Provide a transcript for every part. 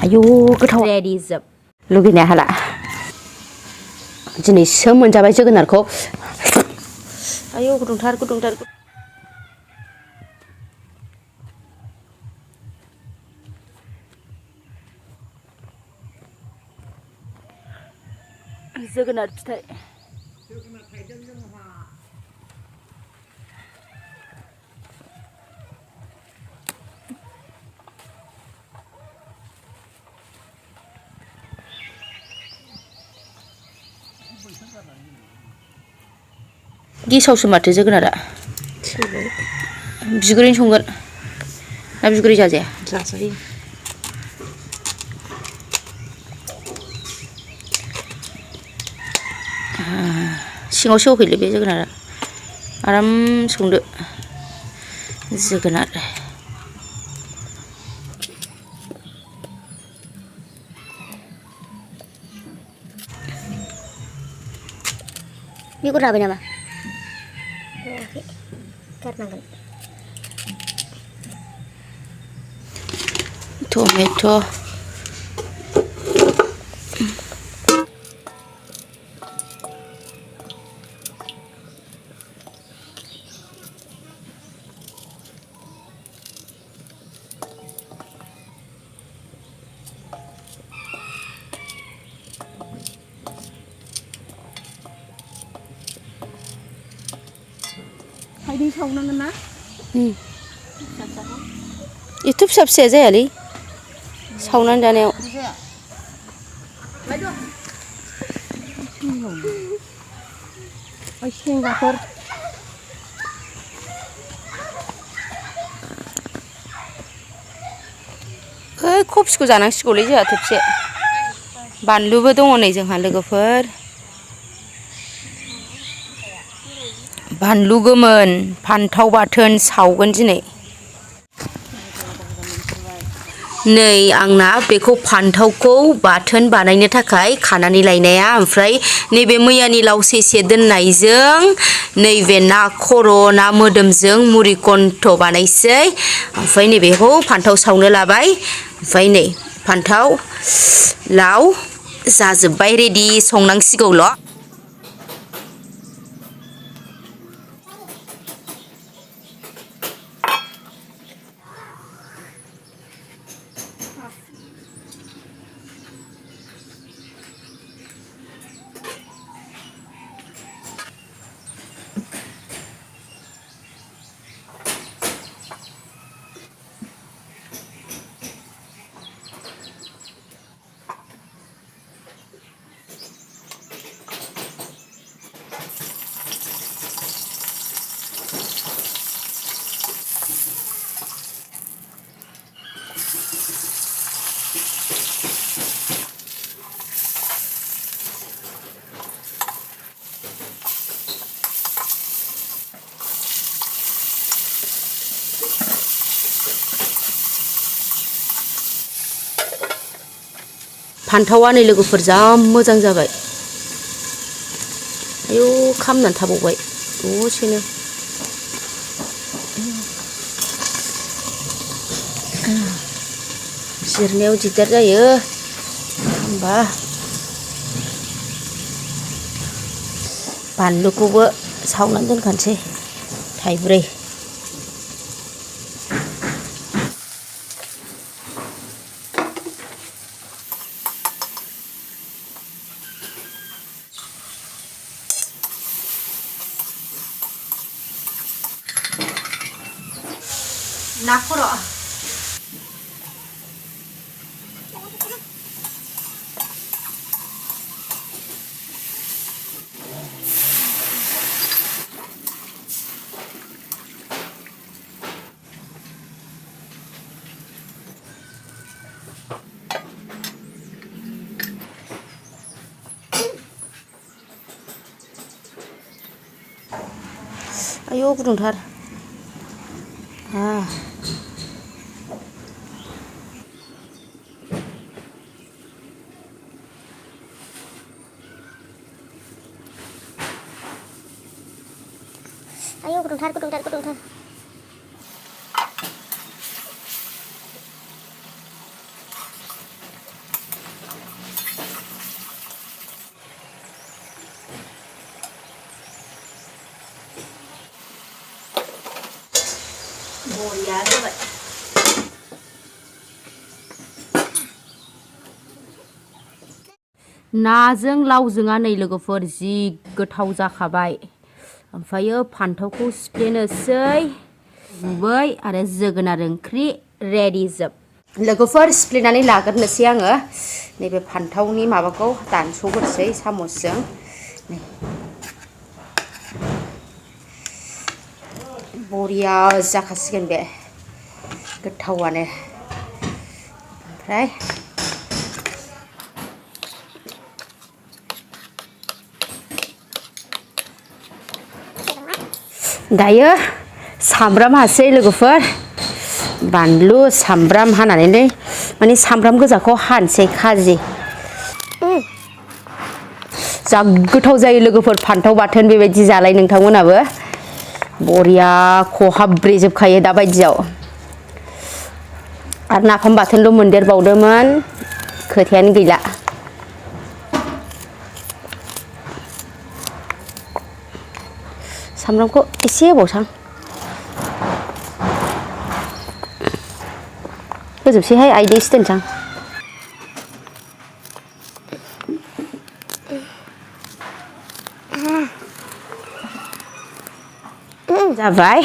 आयु गोथाव रेडि जोब लुगैनाया हाला दिनैसो मोनजाबाय जोगोनारखौ आयु गुदुंथार जोगोनार फिथाइ गेसावसो माथो जोगोनारा बिगुरैनो संगोन ना बिगुरै जाजाया जाजायो सिङाव सेवखैलै बे जोगोनारा आराम संदो जोगोनार बेगर राबाय नामा गारनांगोन टमेट' हायदै सावनांगोन ना एथ' फिसा फिसाया जायालै सावनानै जानायाव सेंग्राफोर कफिखौ जानांसिगौलै जोंहा थोबसे बानलुबो दङ नै जोंहा लोगोफोर बानलु गोमोन फान्थाव बाथोन सावगोन दिनै नै आंना बेखौ फान्थावखौ बाथोन बानायनो थाखाय खानानै लायनाया ओमफ्राय नैबे मैयानि लाव सेसे दोननायजों नैबे ना खर' ना मोदोमजों मुरि कन्थ बानायसै ओमफ्राय नैबेखौ फान्थाव सावनो लाबाय ओमफ्राय नै फान्थाव लाव जाजोब्बाय रेडि संनांसिगौल' फान्थावा नै लोगोफोर जा मोजां जाबाय आयौ खामनानै थाबावबाय दसेनो जिरनायाव दिगदार जायो होमबा बानलुखौबो सावनानै दोनखानोसै थाइब्रै ना खर' आयौ गुदुंथार ayo gedung-gedung गैया जाबाय नाजों लावजोंआ नै लोगोफोर जि गोथाव जाखाबाय ओमफ्रायो फान्थावखौ सिफ्लेनोसै गुबै आरो जोगोनार ओंख्रि रेडि जोब लोगोफोर सिफ्लेनानै लाग्रोनोसै आङो नैबे फान्थावनि माबाखौ दानस'ग्रोसै सामसजों बरिया जाखासिगोन बे गोथावानो ओमफ्राय दायो सामब्राम हासै लोगोफोर बानलु सामब्राम हानानै माने सामब्राम गोजाखौ हानसै खाजि जा गोथाव जायो लोगोफोर फान्थाव बाथोन बेबायदि जालाय नोंथांमोनाबो बरिया खहाब्रेजोबखायो दा बायदियाव आरो नाफाम बाथोनल' मोनदेरबावदोंमोन खोथायानो गैला सामब्रामखौ एसे होबावसां होजोबसैहाय आइदै एसे दोनसां जाबाय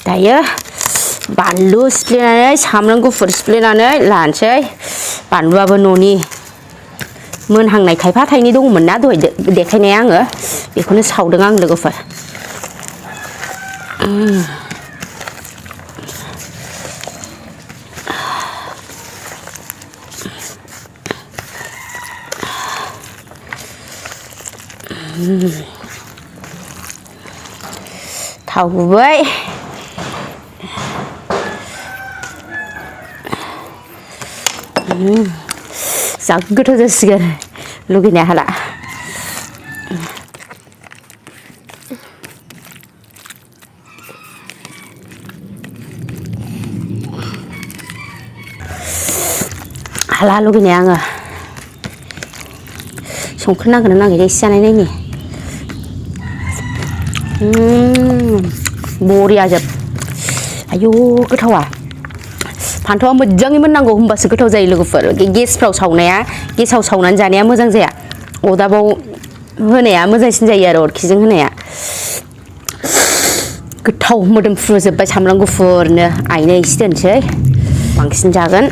दायो बानलु सिफ्लेनानै सामब्राम गुफुर सिफ्लेनानै लानोसै बानलुआबो न'नि मोनहांनाय खायफा थाइनै दङमोन ना दहाय देखायनाया आङो बेखौनो सावदों आं लोगोफोर थाव गुबै जा गोथाव जासिगोन लुगैनाया हाला हाला लुगैनाया आङो संख्रि नांगोन ना नाङै एसे जानाय नायनि बरिया जोब आयौ गोथावा फान्थावा मोजाङै मोननांगौ होमबासो गोथाव जायो लोगोफोर गेसफ्राव सावनाया गेसाव सावनानै जानाया मोजां जाया अदाबाव होनाया मोजांसिन जायो आरो अरखिजों होनाया गोथाव मोदोमफ्रुजोब्बाय सामब्राम गुफुरनो आइनो एसे दोनसै बांसिन जागोन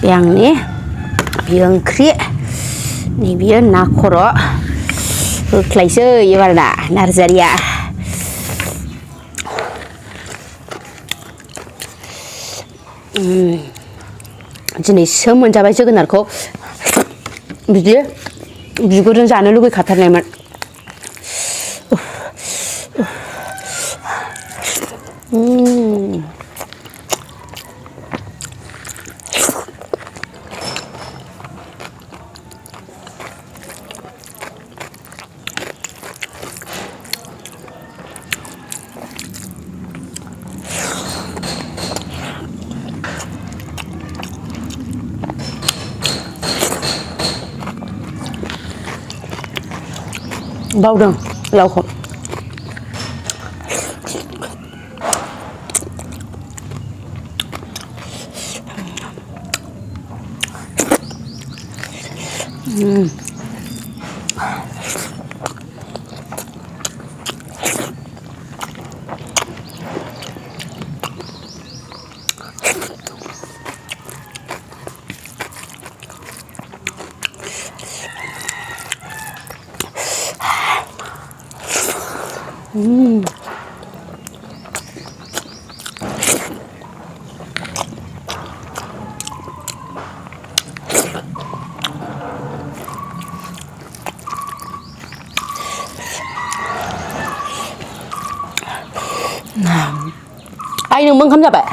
बे आंनि बेयो ओंख्रि नैबेयो ना खर' होख्लायसै एबार ना नार्जारिया दिनैसो मोनजाबाय जोगोनारखौ बिदि बिगुरजों जानो लुगैखाथारनायमोन बावदों लावखौ आइ नोंबो ओंखाम जाबाय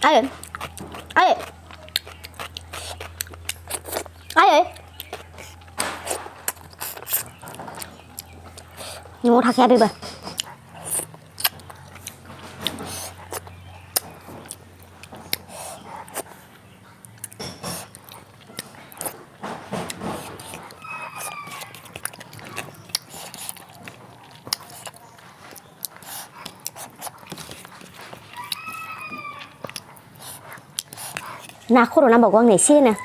Ai ơi, ai ơi, ai ơi, nhưng mà thằng kia đi bờ. Na 코로나 먹어 내 시네.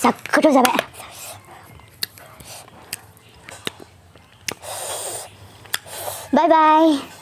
자, 그저 잡아. 바이바이.